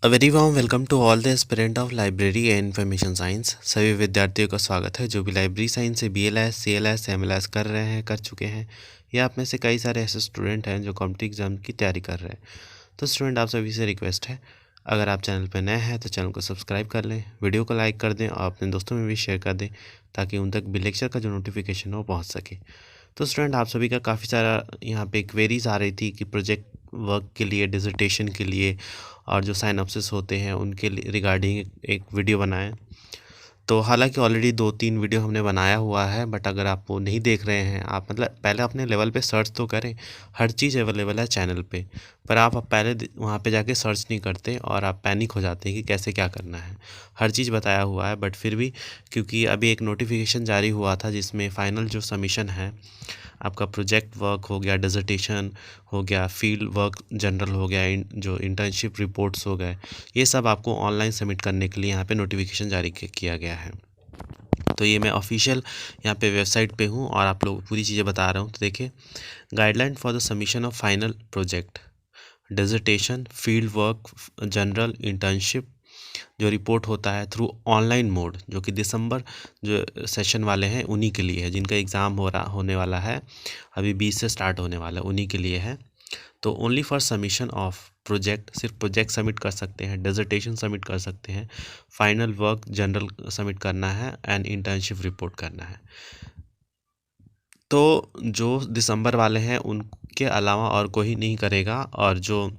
A very warm welcome to all the aspirant of library and information science. सभी विद्यार्थियों का स्वागत है जो भी लाइब्रेरी साइंस से BLS, CLS, MLS कर रहे हैं, कर चुके हैं, या आप में से कई सारे ऐसे स्टूडेंट हैं जो कॉम्पिटिटिव एग्जाम की तैयारी कर रहे हैं। तो स्टूडेंट, आप सभी से रिक्वेस्ट है, अगर आप चैनल पर नए हैं तो चैनल को सब्सक्राइब कर लें, वीडियो को लाइक कर दें और अपने दोस्तों में भी शेयर कर दें ताकि उन तक भी लेक्चर का जो नोटिफिकेशन है वो पहुँच सके। तो स्टूडेंट, आप सभी का काफ़ी सारा यहाँ पे क्वेरीज आ रही थी कि प्रोजेक्ट वर्क के लिए, डिसर्टेशन के लिए और जो साइनॉप्सिस होते हैं उनके रिगार्डिंग एक वीडियो बनाएं। तो हालांकि ऑलरेडी 2-3 वीडियो हमने बनाया हुआ है, बट अगर आप वो नहीं देख रहे हैं, आप मतलब पहले अपने लेवल पे सर्च तो करें। हर चीज़ अवेलेबल है चैनल पे, पर आप पहले वहाँ पे जाके सर्च नहीं करते और आप पैनिक हो जाते हैं कि कैसे क्या करना है। हर चीज़ बताया हुआ है, बट फिर भी क्योंकि अभी एक नोटिफिकेशन जारी हुआ था जिसमें फाइनल जो सबमिशन है, आपका प्रोजेक्ट वर्क हो गया, डिसर्टेशन हो गया, फील्ड वर्क जनरल हो गया, जो इंटर्नशिप रिपोर्ट्स हो गए, ये सब आपको ऑनलाइन सबमिट करने के लिए यहाँ पे नोटिफिकेशन जारी किया गया है। तो ये मैं ऑफिशियल यहाँ पे वेबसाइट पे हूँ और आप लोग पूरी चीज़ें बता रहा हूँ। तो देखिए, guideline for the submission of final project, dissertation, field work general, internship जो रिपोर्ट होता है थ्रू ऑनलाइन मोड, जो कि दिसंबर जो सेशन वाले हैं उन्हीं के लिए है, जिनका एग्ज़ाम होने वाला है अभी 20 से स्टार्ट होने वाला है, उन्हीं के लिए है। तो only for submission of project, सिर्फ प्रोजेक्ट सबमिट कर सकते हैं, डिसर्टेशन सबमिट कर सकते हैं, फाइनल वर्क जनरल सबमिट करना है एंड इंटर्नशिप रिपोर्ट करना है। तो जो दिसंबर वाले हैं उनके अलावा और कोई नहीं करेगा। और जो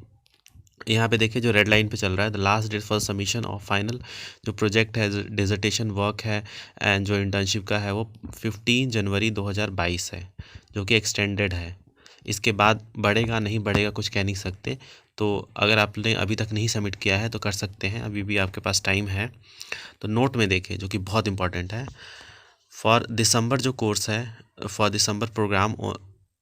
यहाँ पे देखिए, जो रेड लाइन पे चल रहा है, the last date for submission of final जो प्रोजेक्ट है, डिसर्टेशन वर्क है एंड जो इंटर्नशिप का है, वो 15 जनवरी 2022 है, जो कि एक्सटेंडेड है। इसके बाद बढ़ेगा नहीं बढ़ेगा कुछ कह नहीं सकते। तो अगर आपने अभी तक नहीं सबमिट किया है तो कर सकते हैं, अभी भी आपके पास टाइम है। तो नोट में देखिए, जो कि बहुत इंपॉर्टेंट है, फॉर दिसंबर जो कोर्स है, for December programme,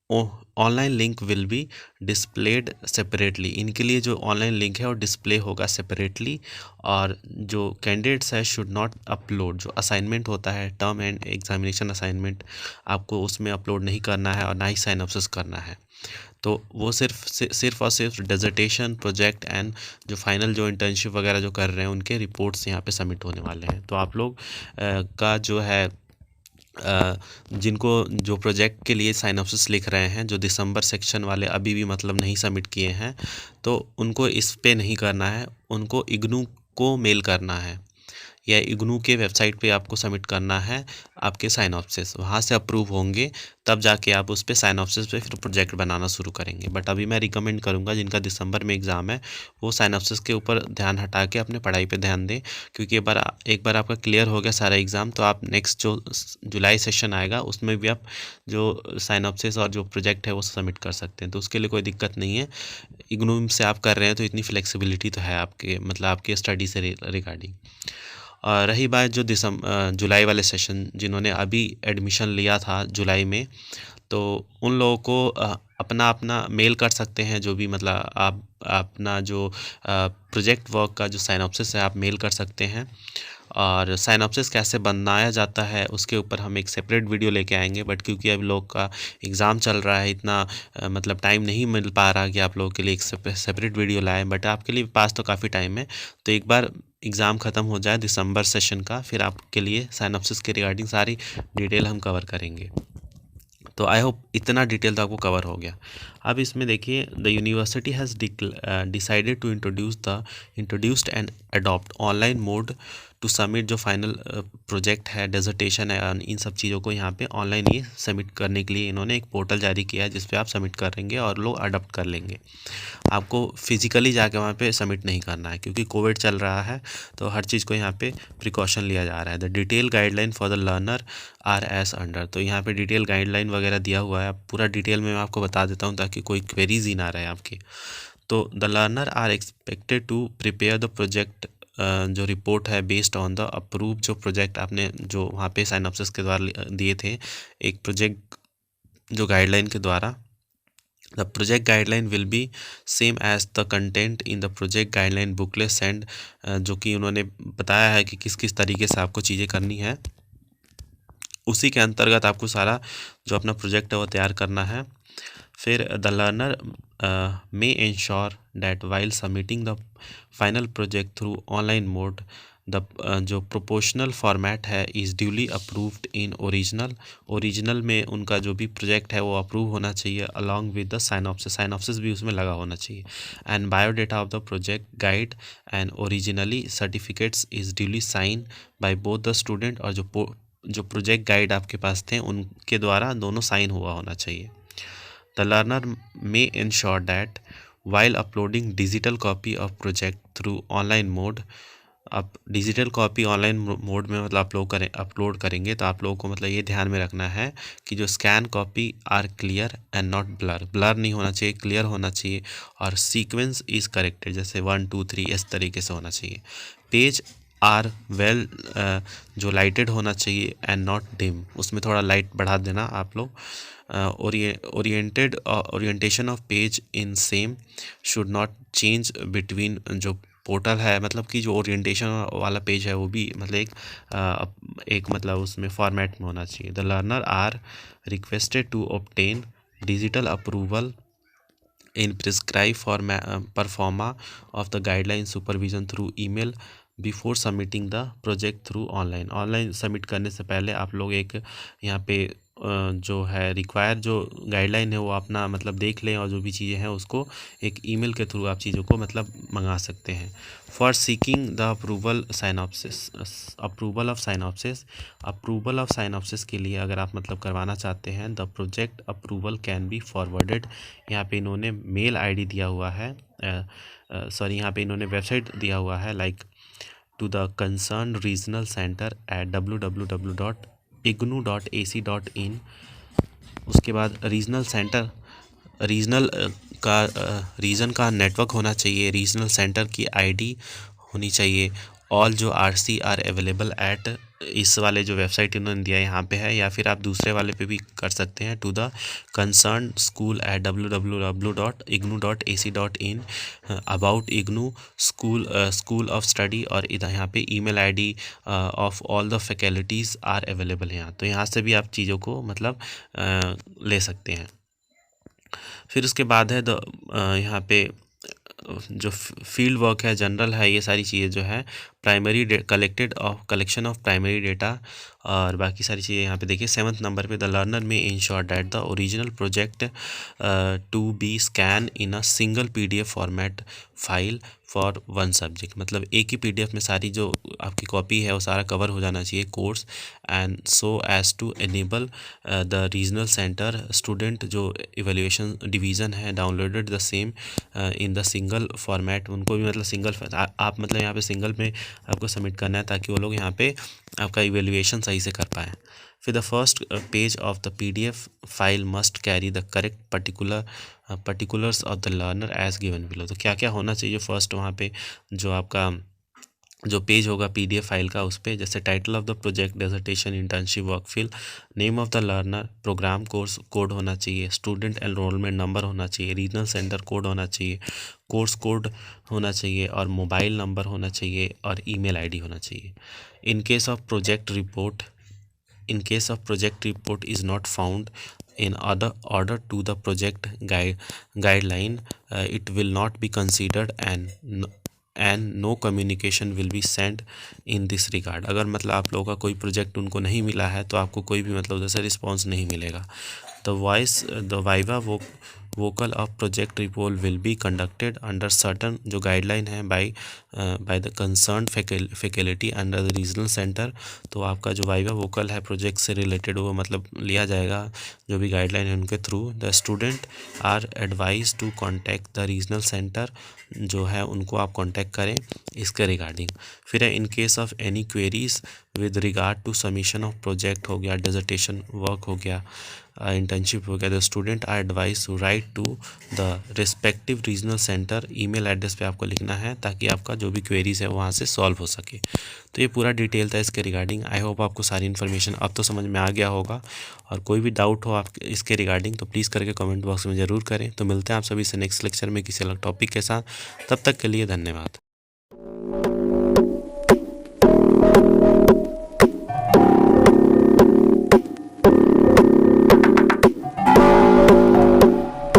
online link will be displayed separately. इनके लिए जो ऑनलाइन लिंक है वो डिस्प्ले होगा सेपरेटली। और जो कैंडिडेट्स है शुड नॉट अपलोड, जो असाइनमेंट होता है, टर्म एंड एग्जामिनेशन असाइनमेंट, आपको उसमें अपलोड नहीं करना है और ना ही साइनॉप्सिस करना है। तो वो सिर्फ और सिर्फ डिसर्टेशन, प्रोजेक्ट एंड जो फाइनल जो इंटर्नशिप वगैरह जो कर रहे हैं उनके रिपोर्ट्स यहाँ पे सबमिट होने वाले हैं। तो आप लोग का जो है, जिनको जो प्रोजेक्ट के लिए साइनॉप्सिस लिख रहे हैं, जो दिसंबर सेक्शन वाले अभी भी मतलब नहीं सबमिट किए हैं, तो उनको इस पे नहीं करना है, उनको इग्नू को मेल करना है या इग्नू के वेबसाइट पे आपको सबमिट करना है आपके साइनॉप्सिस। वहाँ से अप्रूव होंगे, तब जाके आप उस पे साइनॉप्सिस पे फिर प्रोजेक्ट बनाना शुरू करेंगे। बट अभी मैं रिकमेंड करूँगा जिनका दिसंबर में एग्ज़ाम है, वो साइनॉप्सिस के ऊपर ध्यान हटा के अपने पढ़ाई पे ध्यान दें, क्योंकि एक बार आपका क्लियर हो गया सारा एग्ज़ाम, तो आप नेक्स्ट जो जुलाई सेशन आएगा उसमें भी आप जो साइनॉप्सिस और जो प्रोजेक्ट है वो सबमिट कर सकते हैं। तो उसके लिए कोई दिक्कत नहीं है। इग्नू से आप कर रहे हैं तो इतनी फ्लेक्सिबिलिटी तो है आपके, मतलब आपके स्टडी से रिगार्डिंग। और रही बात जो जुलाई वाले सेशन, जिन्होंने अभी एडमिशन लिया था जुलाई में, तो उन लोगों को अपना अपना मेल कर सकते हैं, जो भी मतलब आप अपना जो प्रोजेक्ट वर्क का जो साइनॉप्सिस है आप मेल कर सकते हैं। और साइनॉप्सिस कैसे बनाया जाता है उसके ऊपर हम एक सेपरेट वीडियो लेके आएंगे, बट क्योंकि अब लोग का एग्ज़ाम चल रहा है, इतना मतलब टाइम नहीं मिल पा रहा कि आप लोगों के लिए एक सेपरेट वीडियो लाएं, बट आपके लिए पास तो काफ़ी टाइम है। तो एक बार एग्ज़ाम ख़त्म हो जाए दिसंबर सेशन का, फिर आपके लिए साइनॉप्सिस के रिगार्डिंग सारी डिटेल हम कवर करेंगे। तो आई होप इतना डिटेल तो आपको कवर हो गया। अब इसमें देखिए, the university has decided to introduced and adopt online mode to submit जो फाइनल प्रोजेक्ट है, डिसर्टेशन है, इन सब चीज़ों को यहाँ पे ऑनलाइन ये सबमिट करने के लिए इन्होंने एक पोर्टल जारी किया है जिस पे आप सबमिट करेंगे और लोग अडॉप्ट कर लेंगे। आपको फिजिकली जाके वहाँ पे सबमिट नहीं करना है, क्योंकि कोविड चल रहा है, तो हर चीज़ को यहाँ पे प्रिकॉशन लिया जा रहा है। The detail guideline for the learner R S under, तो यहाँ पे डिटेल गाइडलाइन वगैरह दिया हुआ है, पूरा डिटेल में मैं आपको बता देता हूँ ताकि कोई क्वेरीज ही ना रहे आपकी। तो the learner are expected to prepare the project, जो रिपोर्ट है बेस्ड ऑन द अप्रूव जो प्रोजेक्ट आपने जो वहाँ पे साइनॉप्सिस के द्वारा दिए थे, एक प्रोजेक्ट जो गाइडलाइन के द्वारा। The project guideline will be same as the content in the project guideline booklet send, जो कि उन्होंने बताया है कि किस किस तरीके से आपको चीज़ें करनी है, उसी के अंतर्गत आपको सारा जो अपना प्रोजेक्ट है वो तैयार करना है। फिर the learner may ensure that while submitting the final project through online mode the जो प्रोपोर्शनल फॉर्मेट है is duly approved in original में उनका जो भी प्रोजेक्ट है वो अप्रूव होना चाहिए अलॉन्ग विद द साइनॉप्सिस भी उसमें लगा होना चाहिए and biodata of the project guide and originally certificates is duly sign by both the student और जो प्रोजेक्ट गाइड आपके पास थे उनके द्वारा दोनों साइन हुआ होना चाहिए। The learner may ensure that while uploading digital copy of project through online mode। आप डिजिटल कॉपी ऑनलाइन मोड में मतलब अपलोड करेंगे तो आप लोगों को मतलब ये ध्यान में रखना है कि जो scan copy are clear and not blur नहीं होना चाहिए, क्लियर होना चाहिए और सीक्वेंस इज़ करेक्टेड, जैसे 1 2 3 इस तरीके से होना चाहिए। पेज आर वेल जो लाइटेड होना चाहिए एंड नॉट डिम, उसमें थोड़ा लाइट बढ़ा देना आप लोग। Orientation of page in same should not change between जो पोर्टल है, मतलब कि जो ओरिएंटेशन वाला पेज है वो भी मतलब एक मतलब उसमें फॉर्मेट में होना चाहिए। The learner are requested to obtain digital approval in prescribe proforma of the guideline supervision through email before submitting the project through online submit करने से पहले आप लोग एक यहाँ पे जो है रिक्वायर जो गाइडलाइन है वो अपना मतलब देख लें और जो भी चीज़ें हैं उसको एक ईमेल के थ्रू आप चीज़ों को मतलब मंगा सकते हैं। For seeking the approval of synopsis के लिए अगर आप मतलब करवाना चाहते हैं the project approval can be forwarded, यहाँ पे इन्होंने मेल आईडी दिया हुआ है, सॉरी यहाँ पे इन्होंने वेबसाइट दिया हुआ है like to the concerned regional center at www.ignu.ac.in। उसके बाद रीजन का नेटवर्क होना चाहिए, रीजनल सेंटर की आईडी होनी चाहिए। ऑल जो आरसी आर अवेलेबल एट, इस वाले जो वेबसाइट इन्होंने दिया है यहाँ पे है, या फिर आप दूसरे वाले पे भी कर सकते हैं to the concern school at www.ignu.ac.in about IGNOU school of study, और इधर यहाँ पे email ID of all the faculties are available है यहाँ, तो यहाँ से भी आप चीज़ों को मतलब ले सकते हैं। फिर उसके बाद है यहाँ पे जो फील्ड वर्क है, जनरल है, ये सारी चीज़ें जो है primary collection of primary data और बाकी सारी चीज़ें यहाँ पे देखिए। 7th नंबर पे द लर्नर में ensure that the original project to be scan in a single PDF format file for one subject, मतलब एक ही पीडीएफ में सारी जो आपकी कॉपी है वो सारा कवर हो जाना चाहिए course, and so as to enable the regional centre student जो इवेल्युएशन डिवीज़न है downloaded the same in the single format, उनको भी मतलब सिंगल आप मतलब यहाँ पे सिंगल में आपको सबमिट करना है ताकि वो लोग यहाँ पे आपका इवेल्युएशन सही से कर पाएँ। फिर the first page of the PDF file must carry the correct particulars of the learner as given below, तो क्या क्या होना चाहिए फर्स्ट वहाँ पे जो आपका जो पेज होगा पीडीएफ फाइल का, उस पर जैसे title of the project, dissertation, internship, work fill, name of the learner, programme course code होना चाहिए, स्टूडेंट एनरोलमेंट नंबर होना चाहिए, रीजनल सेंटर कोड होना चाहिए, कोर्स कोड होना चाहिए और मोबाइल नंबर होना चाहिए और ईमेल आईडी होना चाहिए। इन case of project report is not found in order to the project guideline, it will not be considered and no communication will be sent in this regard। अगर मतलब आप लोगों का कोई प्रोजेक्ट उनको नहीं मिला है तो आपको कोई भी मतलब जैसे रिस्पांस नहीं मिलेगा। The viva vocal of project report will be conducted under certain जो गाइडलाइन है by the concern faculty under the regional centre, तो आपका जो वाइवा वोकल है प्रोजेक्ट से रिलेटेड वो मतलब लिया जाएगा जो भी गाइडलाइन है उनके through. The student are advise to contact the regional centre, जो है उनको आप कॉन्टैक्ट करें इसके रिगार्डिंग। फिर in case of any queries with regard to submission of project हो गया, डिसर्टेशन वर्क हो गया, इंटर्नशिप हो गया, the student are advise to write to the respective regional centre, email address पे आपको लिखना है ताकि आपका जो भी क्वेरीज है वहाँ से सॉल्व हो सके। तो ये पूरा डिटेल था इसके रिगार्डिंग। आई होप आपको सारी इन्फॉर्मेशन अब तो समझ में आ गया होगा, और कोई भी डाउट हो आप इसके रिगार्डिंग तो प्लीज़ करके कमेंट बॉक्स में ज़रूर करें। तो मिलते हैं आप सभी से नेक्स्ट लेक्चर में किसी अलग टॉपिक के साथ, तब तक के लिए धन्यवाद।